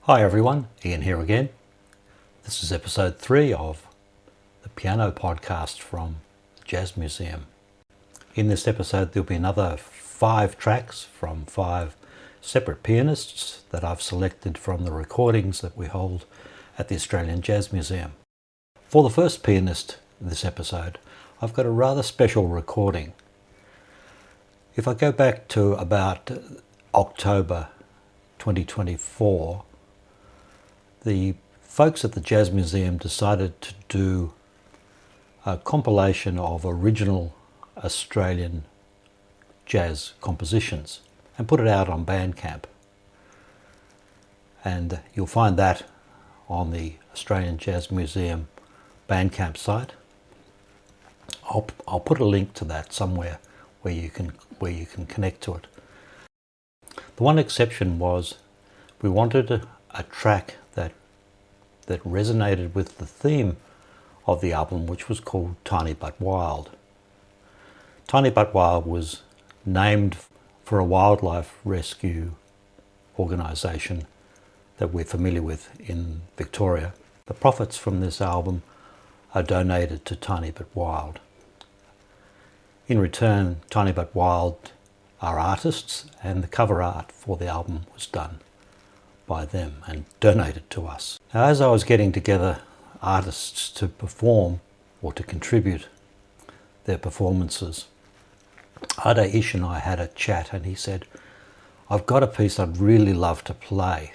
Hi everyone, Ian here again. This is episode 3 of the piano podcast from the Jazz Museum. In this episode there'll be another 5 tracks from 5 separate pianists that I've selected from the recordings that we hold at the Australian Jazz Museum. For the first pianist in this episode, I've got a rather special recording. If I go back to about October 2024, the folks at the Jazz Museum decided to do a compilation of original Australian jazz compositions and put it out on Bandcamp. And you'll find that on the Australian Jazz Museum Bandcamp site. I'll put a link to that somewhere where you can connect to it. The one exception was we wanted a track that resonated with the theme of the album, which was called Tiny But Wild. Tiny But Wild was named for a wildlife rescue organisation that we're familiar with in Victoria. The profits from this album are donated to Tiny But Wild. In return, Tiny But Wild are artists, and the cover art for the album was done by them and donated to us. Now, as I was getting together artists to perform or to contribute their performances, Ade Ishs and I had a chat, and he said, I've got a piece I'd really love to play.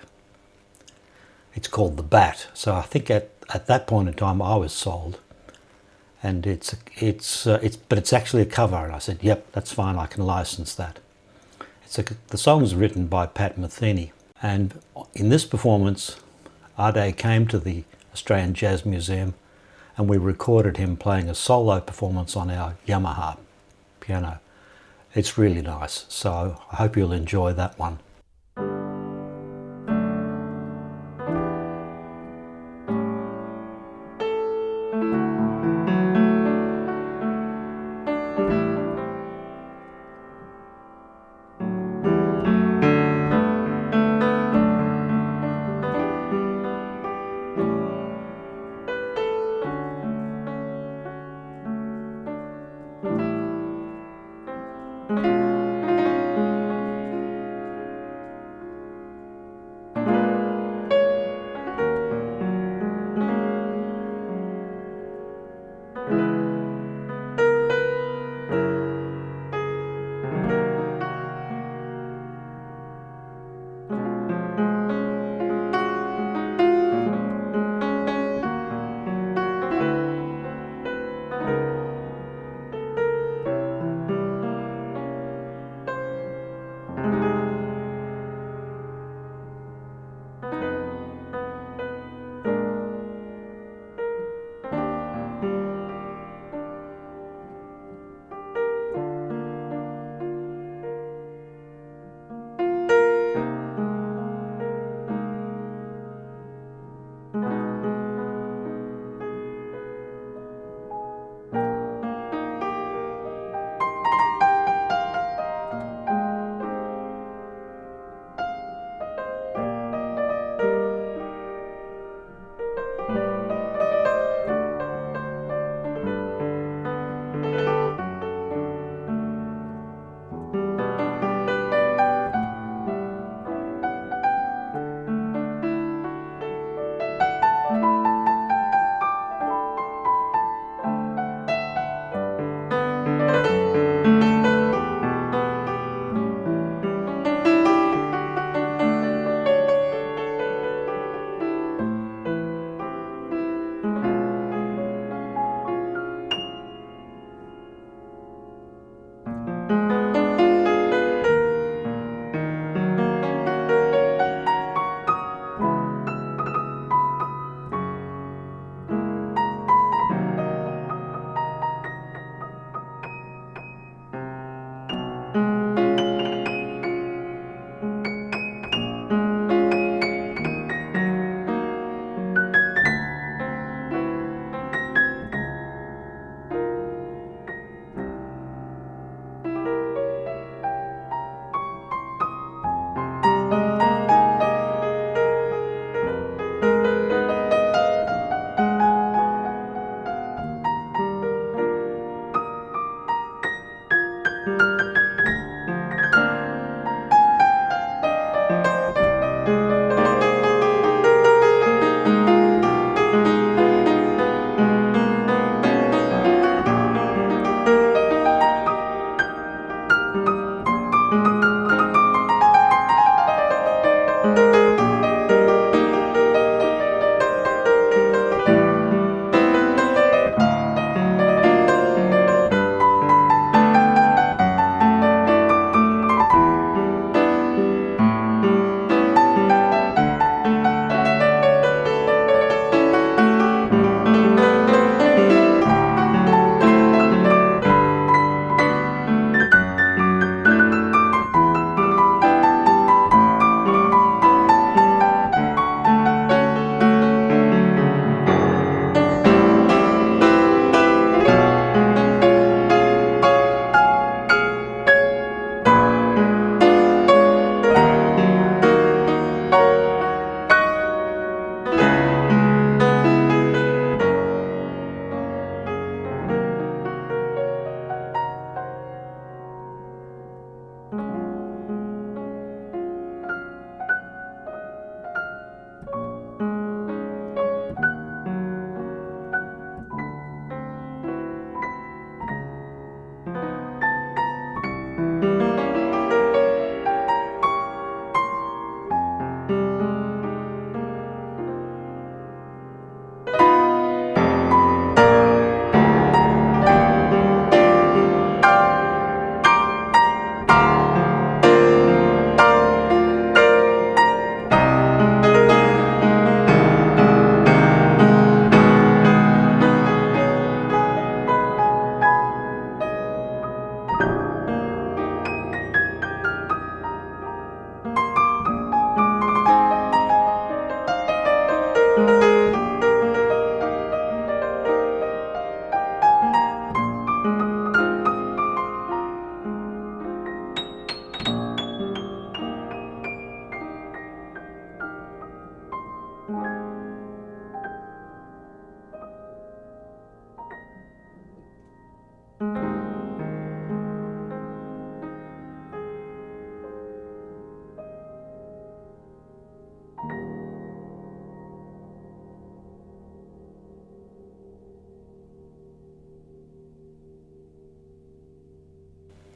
It's called The Bat. So I think at that point in time I was sold, and but it's actually a cover. And I said, yep, that's fine, I can license that. The song's written by Pat Metheny. And in this performance, Ade came to the Australian Jazz Museum and we recorded him playing a solo performance on our Yamaha piano. It's really nice, so I hope you'll enjoy that one.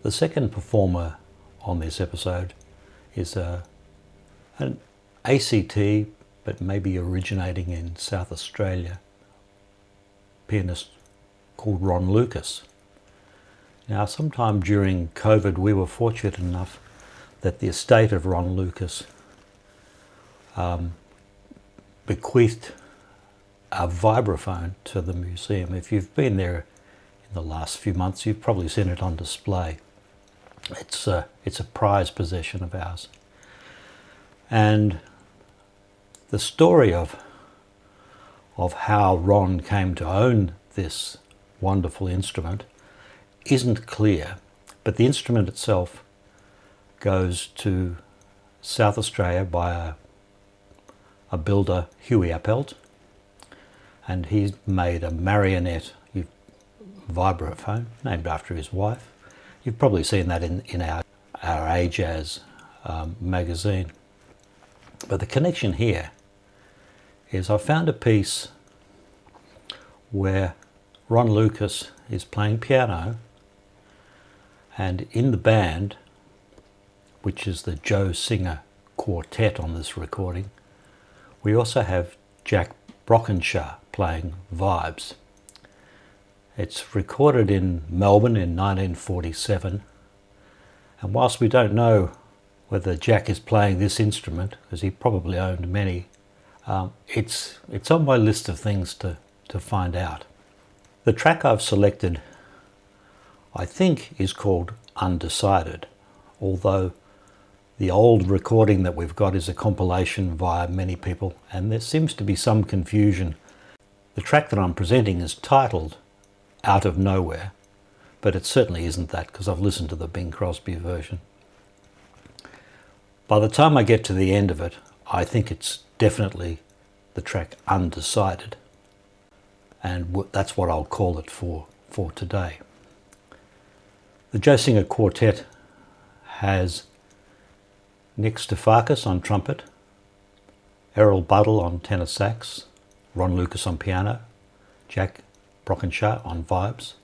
The second performer on this episode is an ACT, but maybe originating in South Australia, pianist called Ron Lucas. Now, sometime during COVID, we were fortunate enough that the estate of Ron Lucas bequeathed a vibraphone to the museum. If you've been there in the last few months, you've probably seen it on display. It's a prized possession of ours. And the story of how Ron came to own this wonderful instrument isn't clear, but the instrument itself goes to South Australia by a builder, Huey Appelt, and he's made a marionette vibraphone named after his wife. You've probably seen that in our AJazz magazine. But the connection here is I found a piece where Ron Lucas is playing piano, and in the band, which is the Joe Singer Quartet on this recording, we also have Jack Brockenshaw playing vibes. It's recorded in Melbourne in 1947, and whilst we don't know whether Jack is playing this instrument, because he probably owned many, it's on my list of things to find out. The track I've selected, I think, is called Undecided, although the old recording that we've got is a compilation via many people, and there seems to be some confusion. The track that I'm presenting is titled Out of Nowhere, but it certainly isn't that, because I've listened to the Bing Crosby version. By the time I get to the end of it, I think it's definitely the track Undecided, and that's what I'll call it for today. The Joe Singer Quartet has Nick Stefakis on trumpet, Errol Buddle on tenor sax, Ron Lucas on piano, Jack Brockenshaw on vibes,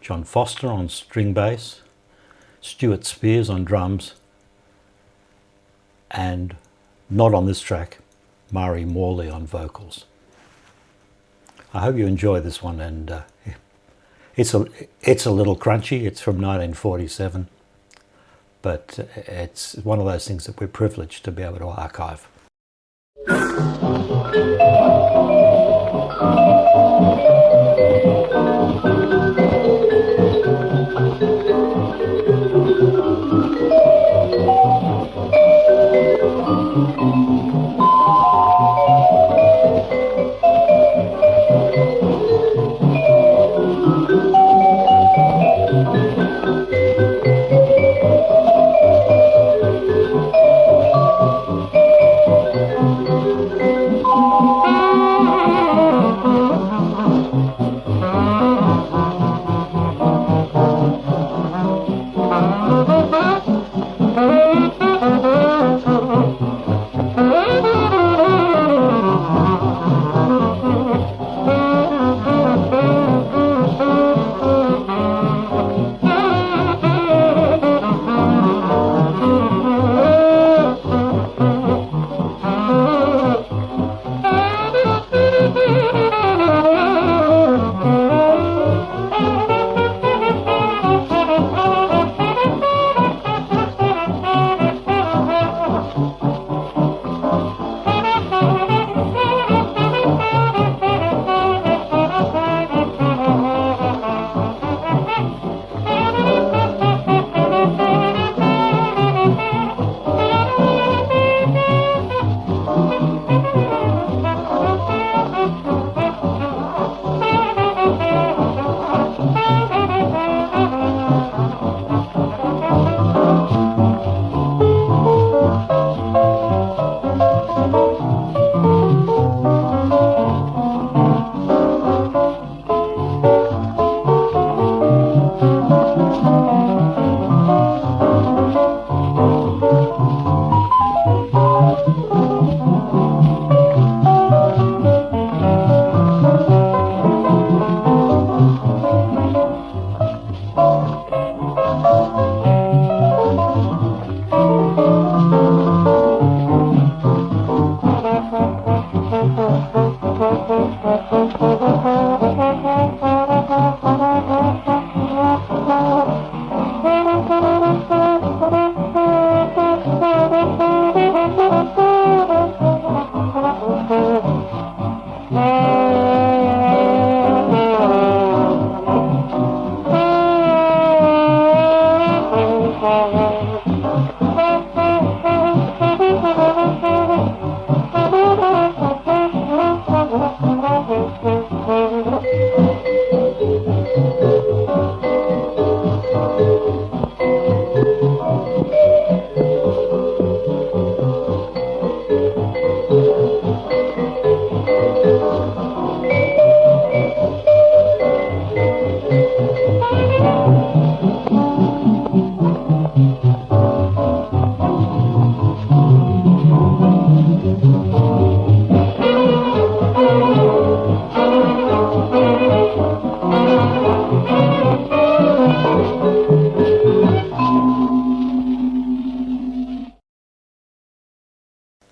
John Foster on string bass, Stuart Spears on drums, and not on this track, Mari Morley on vocals. I hope you enjoy this one, and it's a little crunchy. It's from 1947, but it's one of those things that we're privileged to be able to archive.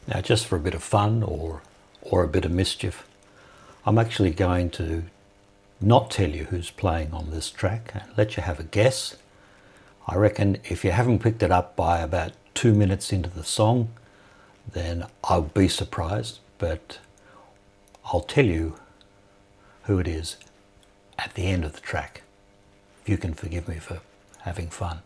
Now, just for a bit of fun or a bit of mischief, I'm actually going to not tell you who's playing on this track and let you have a guess. I reckon if you haven't picked it up by about 2 minutes into the song, then I'll be surprised, but I'll tell you who it is at the end of the track, if you can forgive me for having fun.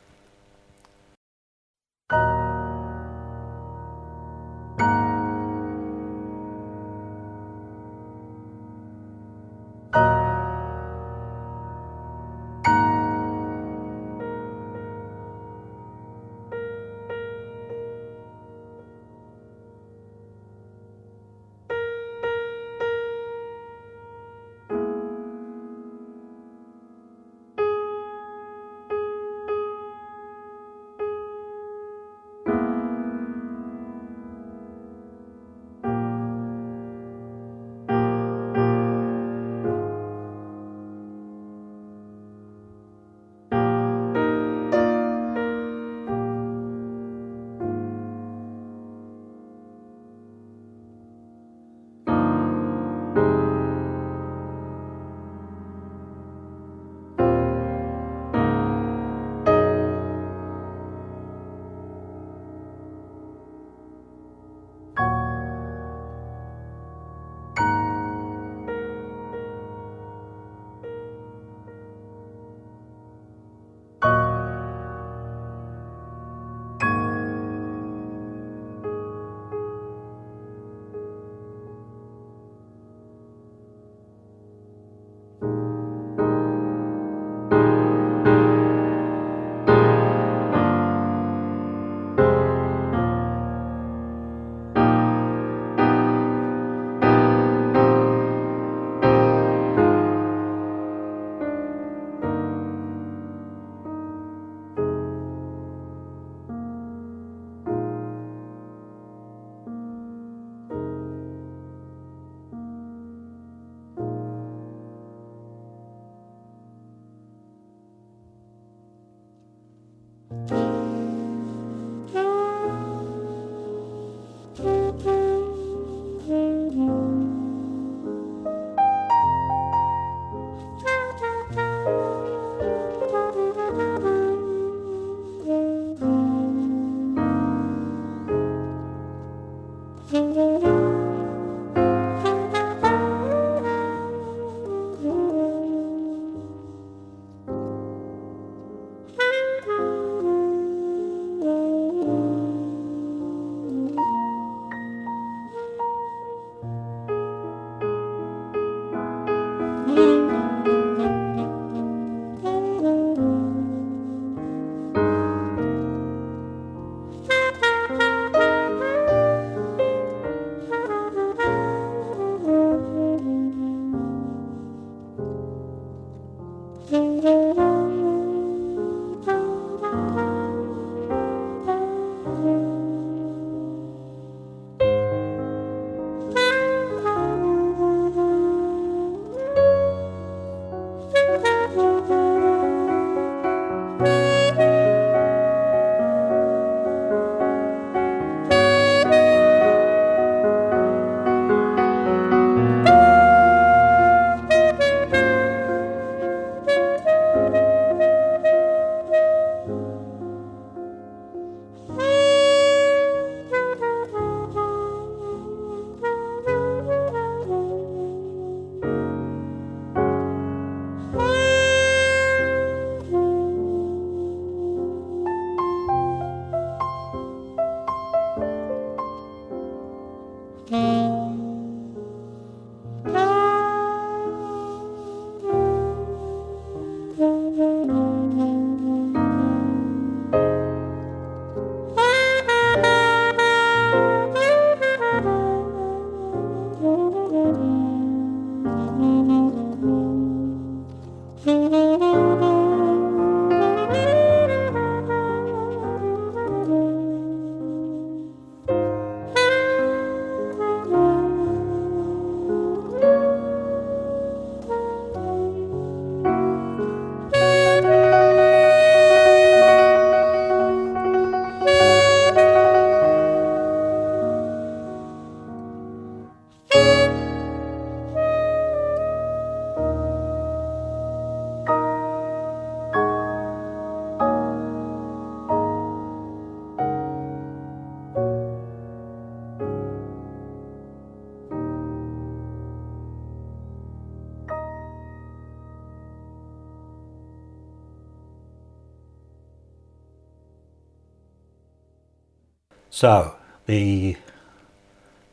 So the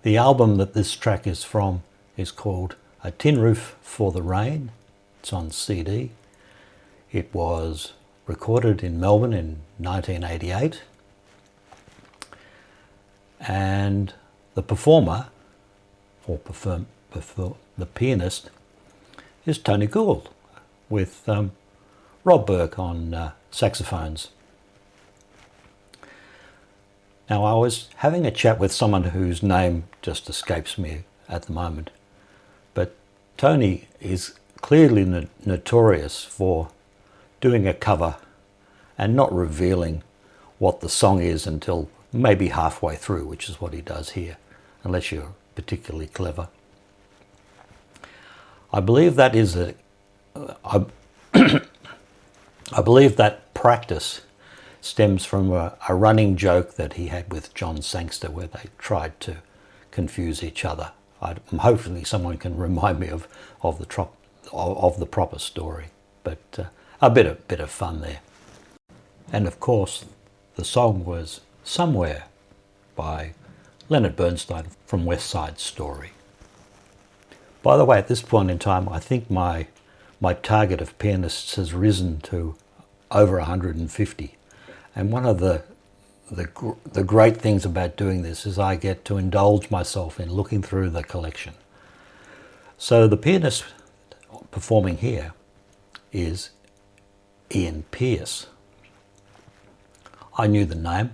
album that this track is from is called A Tin Roof for the Rain. It's on CD. It was recorded in Melbourne in 1988, and the performer, or the pianist, is Tony Gould, with Rob Burke on saxophones. Now, I was having a chat with someone whose name just escapes me at the moment, but Tony is clearly notorious for doing a cover and not revealing what the song is until maybe halfway through, which is what he does here, unless you're particularly clever. I believe that is I believe that practice stems from a running joke that he had with John Sangster, where they tried to confuse each other. Hopefully someone can remind me of the proper story, but a bit of fun there. And of course, the song was Somewhere by Leonard Bernstein from West Side Story. By the way, at this point in time, I think my target of pianists has risen to over 150. And one of the great things about doing this is I get to indulge myself in looking through the collection. So the pianist performing here is Ian Pearce. I knew the name,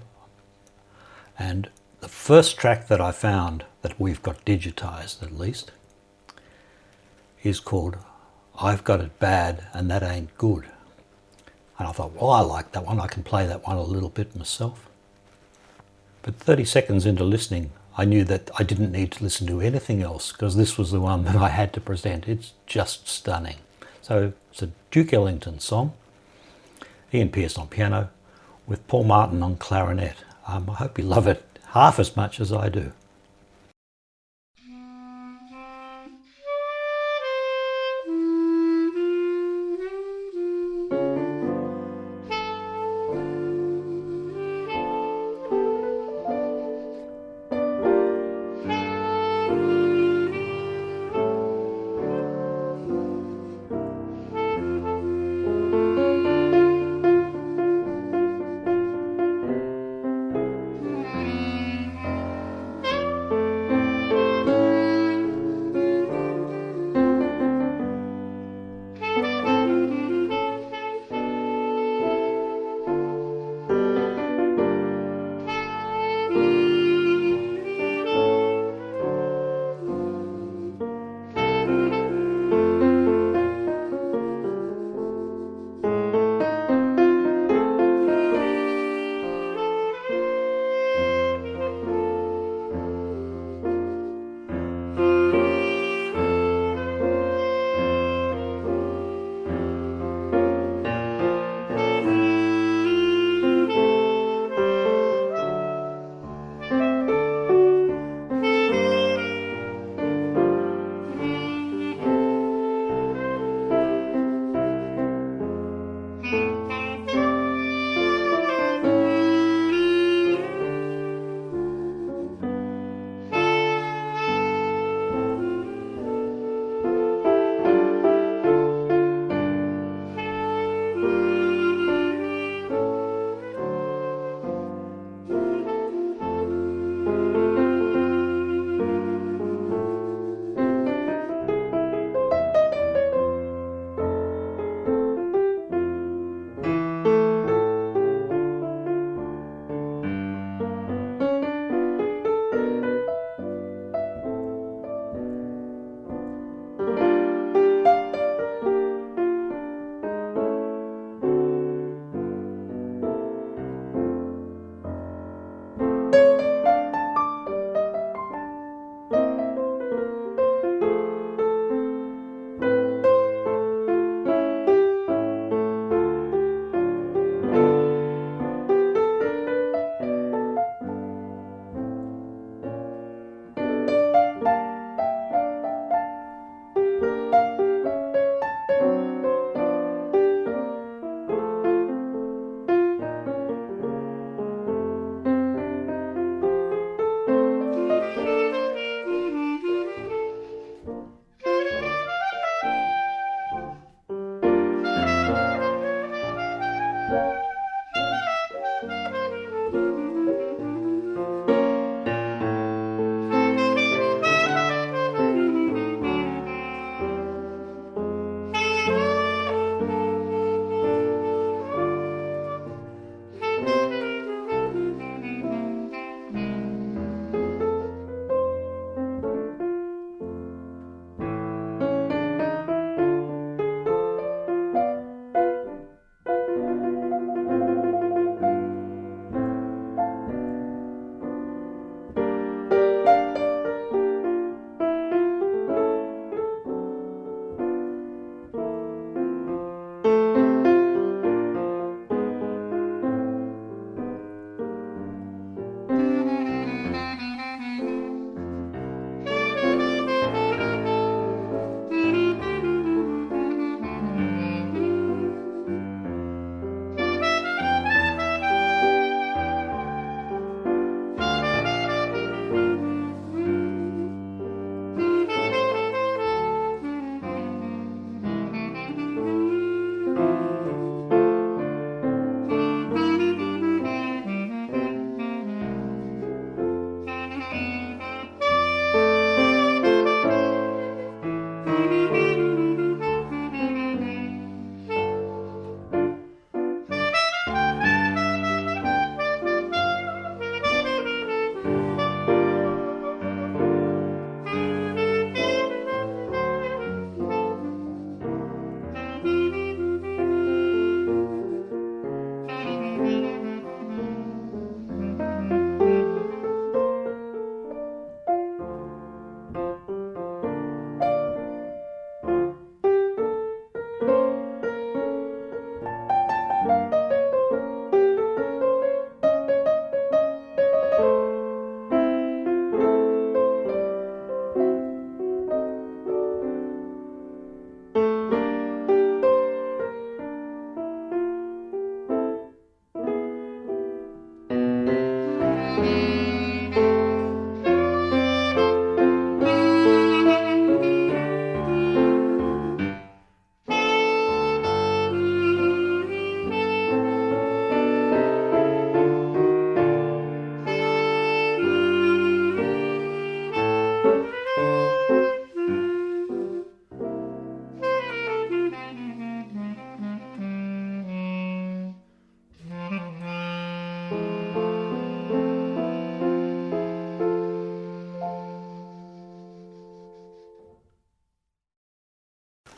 and the first track that I found that we've got digitized at least is called I've Got It Bad and That Ain't Good. And I thought, well, I like that one. I can play that one a little bit myself. But 30 seconds into listening, I knew that I didn't need to listen to anything else because this was the one that I had to present. It's just stunning. So it's a Duke Ellington song, Ian Pearce on piano, with Paul Martin on clarinet. I hope you love it half as much as I do.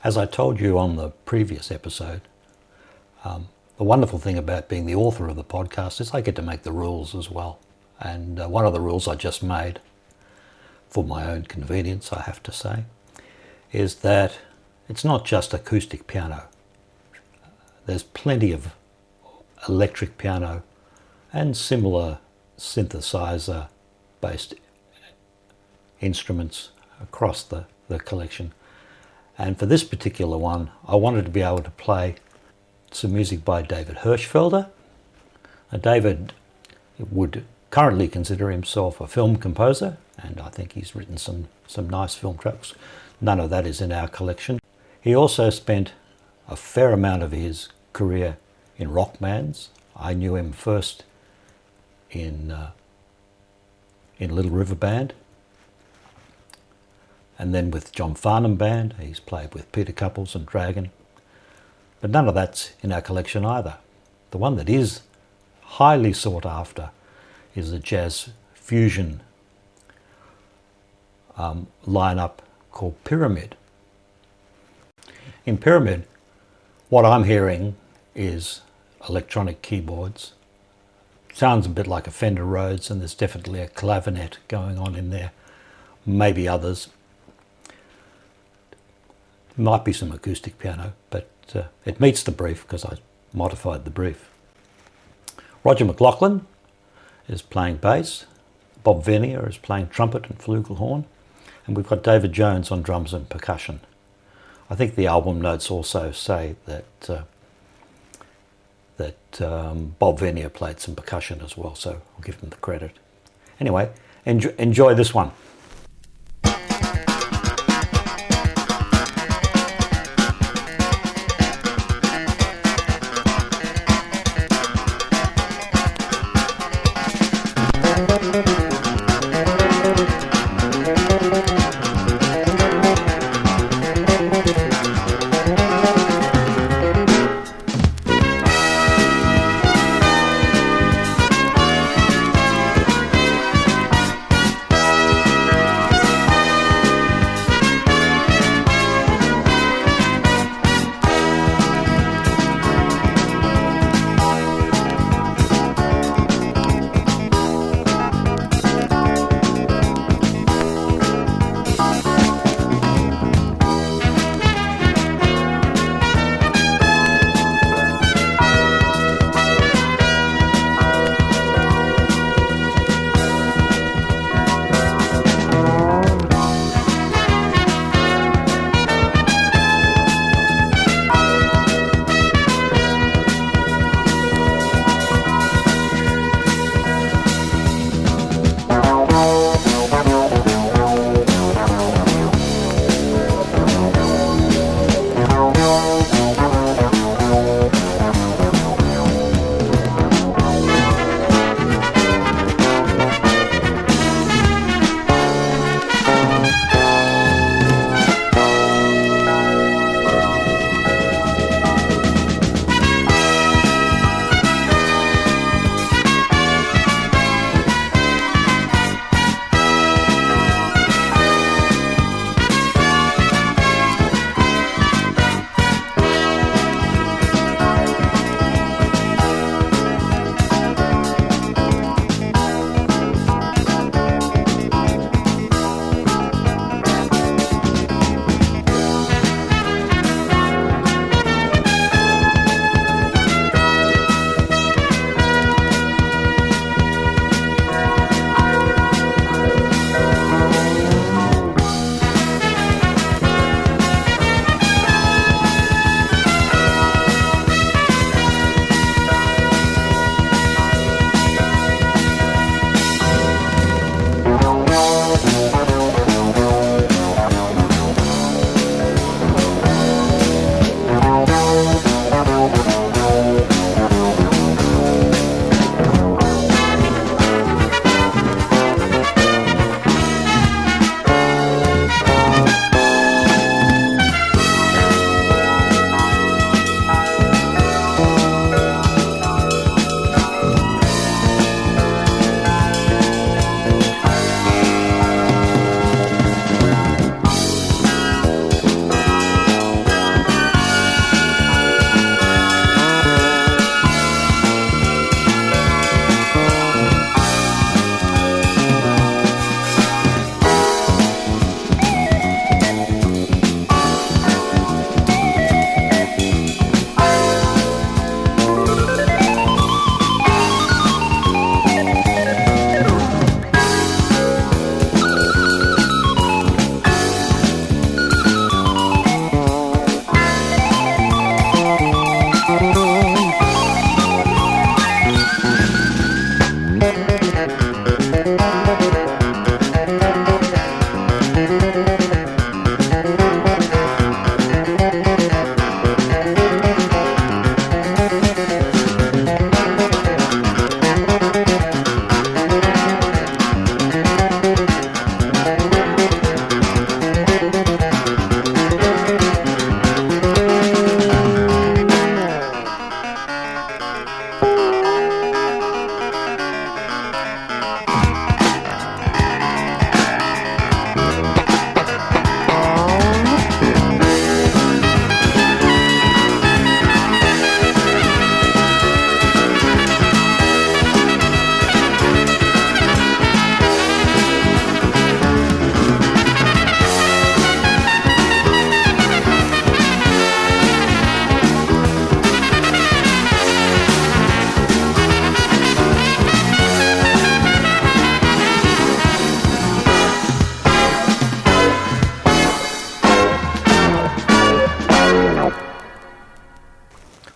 As I told you on the previous episode, the wonderful thing about being the author of the podcast is I get to make the rules as well. And one of the rules I just made, for my own convenience, I have to say, is that it's not just acoustic piano. There's plenty of electric piano and similar synthesizer-based instruments across the collection. And for this particular one, I wanted to be able to play some music by David Hirschfelder. David would currently consider himself a film composer, and I think he's written some nice film tracks. None of that is in our collection. He also spent a fair amount of his career in rock bands. I knew him first in Little River Band, and then with John Farnham Band. He's played with Peter Couples and Dragon, but none of that's in our collection either. The one that is highly sought after is a jazz fusion lineup called Pyramid. In Pyramid, what I'm hearing is electronic keyboards. Sounds a bit like a Fender Rhodes, and there's definitely a clavinet going on in there. Maybe others. Might be some acoustic piano, but it meets the brief because I modified the brief. Roger McLaughlin is playing bass. Bob Venier is playing trumpet and flugelhorn. And we've got David Jones on drums and percussion. I think the album notes also say that Bob Venier played some percussion as well, so I'll give him the credit. Anyway, enjoy this one.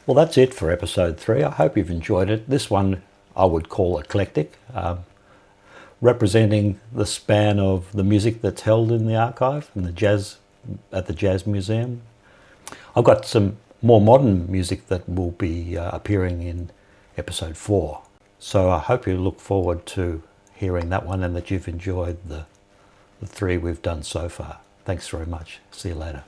Well, that's it for episode 3. I hope you've enjoyed it. This one I would call eclectic, representing the span of the music that's held in the archive and at the Jazz Museum. I've got some more modern music that will be appearing in episode 4. So I hope you look forward to hearing that one and that you've enjoyed the 3 we've done so far. Thanks very much. See you later.